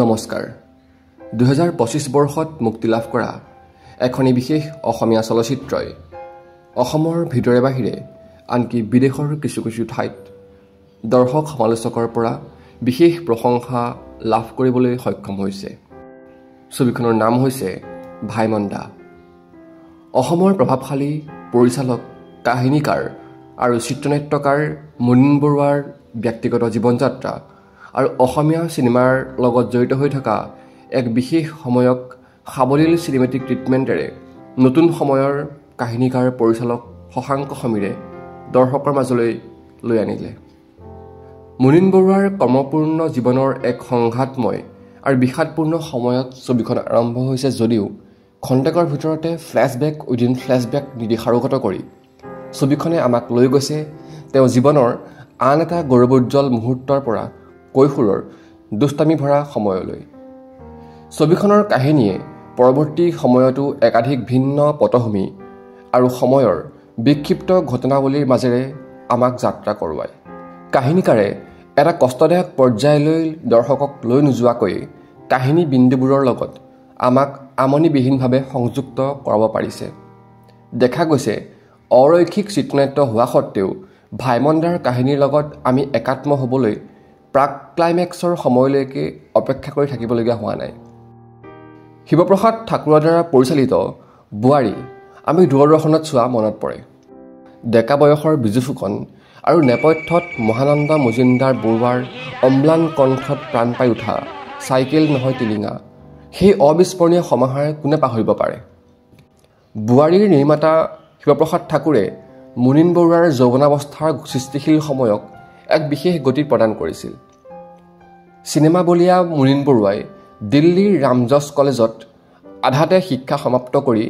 নমস্কাৰ 2025 বৰ্ষত মুক্তি লাভ কৰা এখনি বিশেষ অসমীয়া চলচ্চিত্ৰই অসমৰ ভিতৰে বাহিৰে আনকি বিদেশৰ কিছু কিছু ঠাইত দৰ্শক সমালোচকৰ পৰা বিশেষ প্ৰশংসা লাভ কৰিবলৈ সক্ষম হৈছে। ছবিখনৰ নাম হৈছে ভাইমন্দা। অসমৰ প্ৰভাৱশালী পৰিচালক, কাহিনীকাৰ আৰু চিত্ৰনাট্যকাৰ মুনিন বৰুৱাৰ ব্যক্তিগত জীৱন যাত্ৰা আৰু অসমীয়া চিনেমাৰ লগত জড়িত হৈ থকা এক বিশেষ সময়ক সাৱলীল চিনেমেটিক ট্ৰিটমেণ্টেৰে নতুন সময়ৰ কাহিনীকাৰ পৰিচালক শশাংক সমীৰে দৰ্শকৰ মাজলৈ লৈ আনিলে। মুনিন বৰুৱাৰ কৰ্মপূৰ্ণ জীৱনৰ এক সংঘাতময় আৰু বিষাদপূৰ্ণ সময়ত ছবিখন আৰম্ভ হৈছে যদিও খন্তেকৰ ভিতৰতে ফ্লেশ্ববেক উইদিন ফ্লেশ্ববেক নিৰ্দেশানুগত কৰি ছবিখনে আমাক লৈ গৈছে তেওঁ জীৱনৰ আন এটা গৌৰৱোজ্জ্বল মুহূৰ্তৰ পৰা কৈশোৰৰ দুষ্টামি ভৰা সময়লৈ। ছবিখনৰ কাহিনীয়ে পৰৱৰ্তী সময়তো একাধিক ভিন্ন পটভূমি আৰু সময়ৰ বিক্ষিপ্ত ঘটনাৱলীৰ মাজেৰে আমাক যাত্ৰা কৰোৱায়। কাহিনীকাৰে এটা কষ্টদায়ক পৰ্যায়লৈ দৰ্শকক লৈ নোযোৱাকৈ কাহিনী বিন্দুবোৰৰ লগত আমাক আমনিবিহীনভাৱে সংযুক্ত কৰাব পাৰিছে। দেখা গৈছে অৰৈখিক চিত্ৰনাট্য হোৱা স্বত্বেও ভাইমন্দাৰ কাহিনীৰ লগত আমি একাত্ম হ'বলৈ প্ৰাক ক্লাইমেক্সৰ সময়লৈকে অপেক্ষা কৰি থাকিবলগীয়া হোৱা নাই। শিৱপ্ৰসাদ ঠাকুৰৰ দ্বাৰা পৰিচালিত বোৱাৰী আমি দূৰদৰ্শনত চোৱা মনত পৰে। ডেকা বয়সৰ বিজু ফুকন আৰু নেপথ্যত মহানন্দ মজুমদাৰ বৰুৱাৰ অম্লান কণ্ঠত প্ৰাণ পাই উঠা চাইকেল নহয় টিলিঙা, সেই অবিস্মৰণীয় সমাহাৰ কোনে পাহৰিব পাৰে। বোৱাৰীৰ নিৰ্মাতা শিৱপ্ৰসাদ ঠাকুৰে মুনিন বৰুৱাৰ যৌৱনাৱস্থাৰ সৃষ্টিশীল সময়ক এক বিশেষ গতি প্ৰদান কৰিছিল। চিনেমা বলীয়া মুনিন বৰুৱাই দিল্লীৰ ৰামজছ কলেজত আধাতে শিক্ষা সমাপ্ত কৰি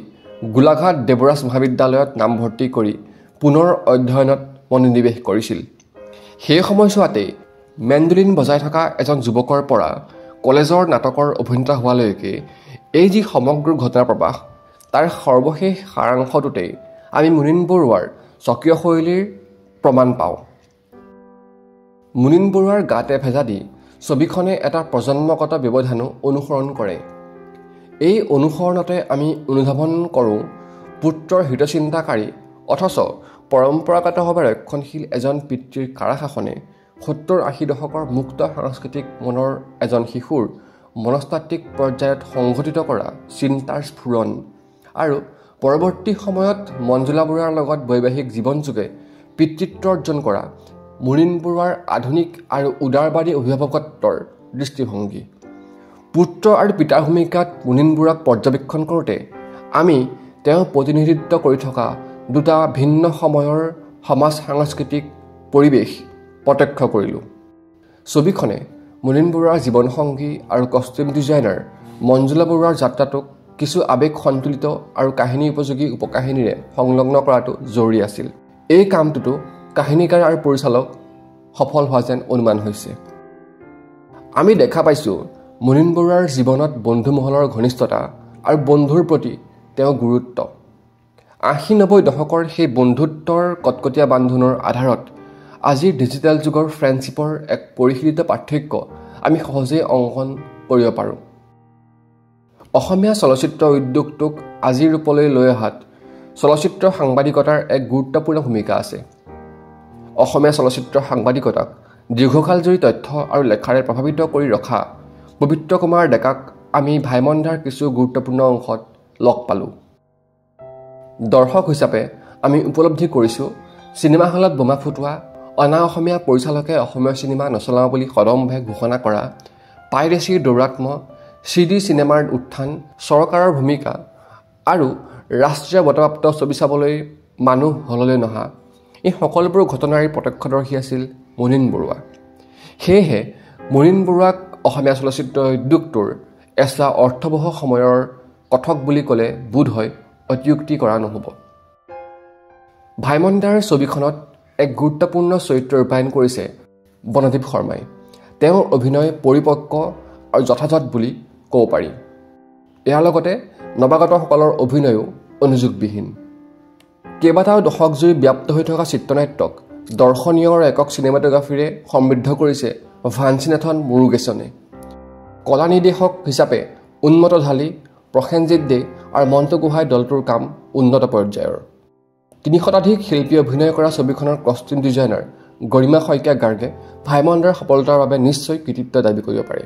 গোলাঘাট দেৱৰাজ মহাবিদ্যালয়ত নামভৰ্তি কৰি পুনৰ অধ্যয়নত মনোনিৱেশ কৰিছিল। সেই সময়ছোৱাতেই মেণ্ডলিন বজাই থকা এজন যুৱকৰ পৰা কলেজৰ নাটকৰ অভিনেতা হোৱালৈকে এই যি সমগ্ৰ ঘটনাৰ প্ৰবাহ, তাৰ সৰ্বশেষ সাৰাংশটোতেই আমি মুনিন বৰুৱাৰ স্বকীয় শৈলীৰ প্ৰমাণ পাওঁ। মুনিন বৰুৱাৰ গাতে ভেজা দি ছবিখনে এটা প্ৰজন্মগত ব্যৱধানো অনুসৰণ কৰে। এই অনুসৰণতে আমি অনুধাৱন কৰোঁ পুত্ৰৰ হিতচিন্তাকাৰী অথচ পৰম্পৰাগতভাৱে ৰক্ষণশীল এজন পিতৃৰ কাৰাশাসনে 70-80 দশকৰ মুক্ত সাংস্কৃতিক মনৰ এজন শিশুৰ মনস্তাত্ত্বিক পৰ্যায়ত সংঘটিত কৰা চিন্তাৰ স্ফুৰণ আৰু পৰৱৰ্তী সময়ত মঞ্জুলা বৰুৱাৰ লগত বৈবাহিক জীৱনযোগে পিতৃত্ব অৰ্জন কৰা মুনিন বৰুৱাৰ আধুনিক আৰু উদাৰবাদী অভিভাৱকত্বৰ দৃষ্টিভংগী। পুত্ৰ আৰু পিতাৰ ভূমিকাত মুনিন বৰুৱাক পৰ্যবেক্ষণ কৰোঁতে আমি তেওঁ প্ৰতিনিধিত্ব কৰি থকা দুটা ভিন্ন সময়ৰ সমাজ সাংস্কৃতিক পৰিৱেশ প্ৰত্যক্ষ কৰিলোঁ। ছবিখনে মুনিন বৰুৱাৰ জীৱনসংগী আৰু কষ্টিউম ডিজাইনাৰ মঞ্জুলা বৰুৱাৰ যাত্ৰাটোক কিছু আৱেগ সন্তুলিত আৰু কাহিনী উপযোগী উপকাহিনীৰে সংলগ্ন কৰাটো জৰুৰী আছিল। এই কামটোতো কাহিনীকাৰ আৰু পৰিচালক সফল হোৱা যেন অনুমান হৈছে। আমি দেখা পাইছোঁ মুনিন বৰুৱাৰ জীৱনত বন্ধুমহলৰ ঘনিষ্ঠতা আৰু বন্ধুৰ প্ৰতি তেওঁৰ গুৰুত্ব। 80-90 দশকৰ সেই বন্ধুত্বৰ কটকটীয়া বান্ধোনৰ আধাৰত আজিৰ ডিজিটেল যুগৰ ফ্ৰেণ্ডশ্বিপৰ এক পৰিশীলিত পাৰ্থক্য আমি সহজেই অংকন কৰিব পাৰোঁ। অসমীয়া চলচ্চিত্ৰ উদ্যোগটোক আজিৰ ৰূপলৈ লৈ অহাত চলচ্চিত্ৰ সাংবাদিকতাৰ এক গুৰুত্বপূৰ্ণ ভূমিকা আছে। অসমীয়া চলচ্চিত্ৰ সাংবাদিকতাক দীৰ্ঘকাল জুৰি তথ্য আৰু লেখাৰে প্ৰভাৱিত কৰি ৰখা পবিত্ৰ কুমাৰ ডেকাক আমি ভাইমন্দাৰ কিছু গুৰুত্বপূৰ্ণ অংশত লগ পালোঁ। দৰ্শক হিচাপে আমি উপলব্ধি কৰিছোঁ চিনেমা হলত বোমা ফুটোৱা, অনা অসমীয়া পৰিচালকে অসমীয়া চিনেমা নচলাওঁ বুলি সদম্ভে ঘোষণা কৰা, পাইৰেচিৰ দৌৰাত্ম্য, CD চিনেমাৰ উত্থান, চৰকাৰৰ ভূমিকা আৰু ৰাষ্ট্ৰীয় বঁটাপ্ৰাপ্ত ছবি চাবলৈ মানুহ হললৈ নহা, এই সকলোবোৰ ঘটনাৰ প্ৰত্যক্ষদৰ্শী আছিল মুনিন বৰুৱা। সেয়েহে মুনিন বৰুৱাক অসমীয়া চলচ্চিত্ৰ উদ্যোগটোৰ এচা অৰ্থবহ সময়ৰ কথক বুলি ক'লে বোধ হয় অতিযুক্তি কৰা নহ'ব। ভাইমন্দাৰ ছবিখনত এক গুৰুত্বপূৰ্ণ চৰিত্ৰ ৰূপায়ণ কৰিছে বনদীপ শৰ্মাই। তেওঁৰ অভিনয় পৰিপক্ক আৰু যথাযথ বুলি ক'ব পাৰি। ইয়াৰ লগতে নৱাগতসকলৰ অভিনয়ো অনুযোগবিহীন। কেইবাটাও দশক জুৰি ব্যাপ্ত হৈ থকা চিত্ৰনাট্যক দৰ্শনীয় একক চিনেমাটোগ্ৰাফীৰে সমৃদ্ধ কৰিছে ভাঞ্চিনাথন মুৰুগেছনে। কলা নিৰ্দেশক হিচাপে উন্নত ঢালি, প্ৰসেনজিৎ দে আৰু মণ্টু গোহাঁই দলটোৰ কাম উন্নত পৰ্যায়ৰ। ৩০ শতাধিক শিল্পী অভিনয় কৰা ছবিখনৰ কষ্টিউম ডিজাইনাৰ গৰিমা শইকীয়া গাৰ্গে ভাইমন দাৰ সফলতাৰ বাবে নিশ্চয় কৃতিত্ব দাবী কৰিব পাৰে।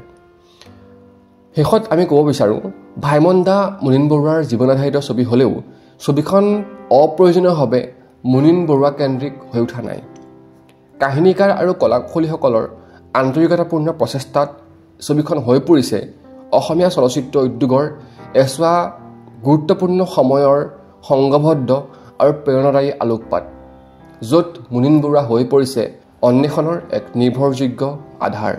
শেষত আমি ক'ব বিচাৰোঁ, ভাইমন দা মুনীন বৰুৱাৰ জীৱনাধাৰিত ছবি হ'লেও ছবিখন অপ্ৰয়োজনীয়ভাৱে মুনীন বৰুৱা কেন্দ্ৰিক হৈ উঠা নাই। কাহিনীকাৰ আৰু কলাকুশলীসকলৰ আন্তৰিকতাপূৰ্ণ প্ৰচেষ্টাত ছবিখন হৈ পৰিছে অসমীয়া চলচ্চিত্ৰ উদ্যোগৰ এছোৱা গুৰুত্বপূৰ্ণ সময়ৰ সংঘবদ্ধ আৰু প্ৰেৰণাদায়ী আলোকপাত, য'ত মুনীন বৰুৱা হৈ পৰিছে অন্বেষণৰ এক নিৰ্ভৰযোগ্য আধাৰ।